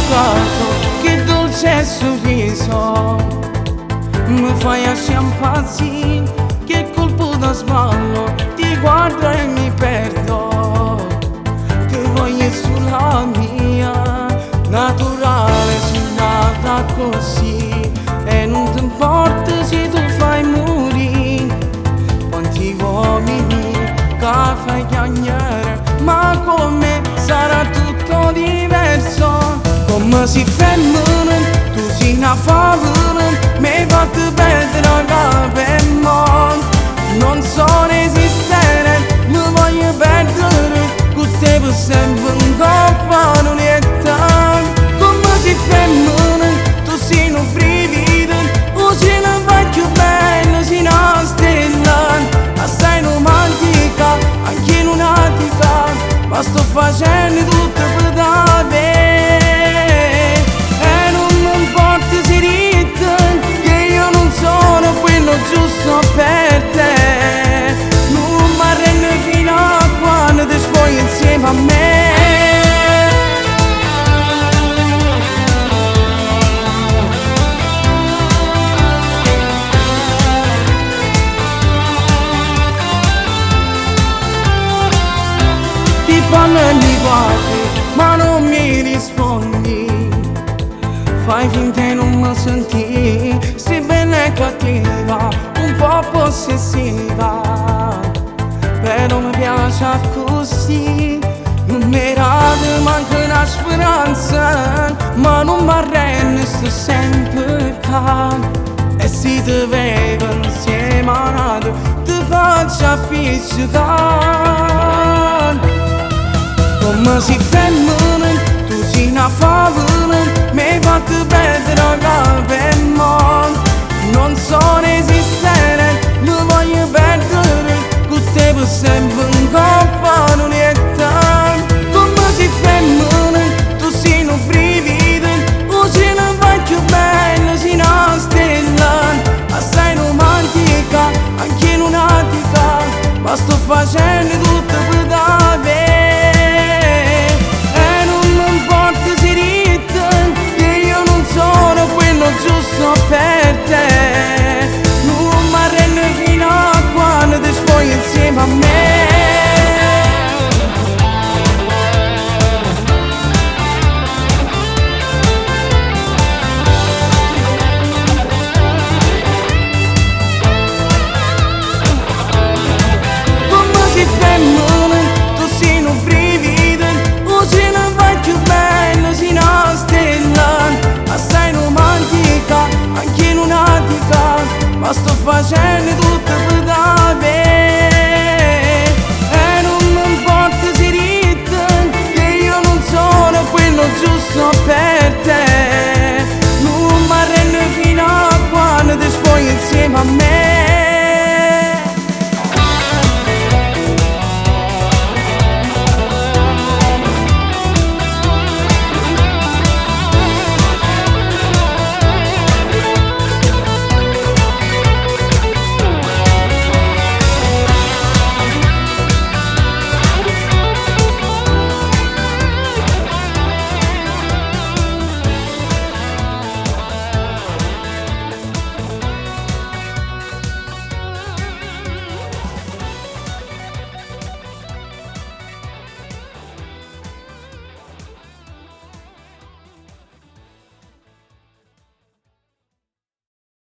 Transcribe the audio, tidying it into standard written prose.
innamorato, che dolce sorriso, mi fai asci impazzire, che colpo da sballo, ti guardo e mi perdo, ti voglio sulla mia, naturale, sono nata così, e non ti importa se tu fai morire, quanti uomini che fai chiagnare, ma con me sarà tutto diverso, come si femmina, tu sei una favola, mi hai fatto perdere la capo e non so resistere, mi voglio perdere, con te per sempre un coppa non è tanto, come si femmina, tu sei un brivido, o sei una vecchia bella, sei una stella, assai romantica, anche in un'attica, ma sto facendo tutto per te. E non mi importa se ride, che io non sono quello giusto per te, non mi arrendo fino a quando ti spogli insieme a me. Ti parlo e mi guardi, ma non mi rispondi, fai finta di non mi senti, sei bella e cattiva, un po' possessiva, però mi piace così, non mi rade manca una speranza, ma non mi arrendo, sto sempre calmo, e se ti vedo insieme a nato, ti faccio appiccicare. Come si femmina, tu sei una favola, mi hai fatto perdere la capo e non so resistere, mi voglio perdere, con te per sempre un coppa non è tanto. Come si femmina, tu sei un brivido, o sei una vecchia bella, sei una stella, assai romantica, anche in un'attica, ma sto facendo tutto per te. Giusto per te, non mi arrendo fino a quando ti spogli insieme a me. Come si femmina, tu sei un brivido, o sei una vecchia bella, sei una stella, assai romantica, anche in un'attica, ma sto facendo tutto per te. E non mi importa se ride, che io non sono quello giusto per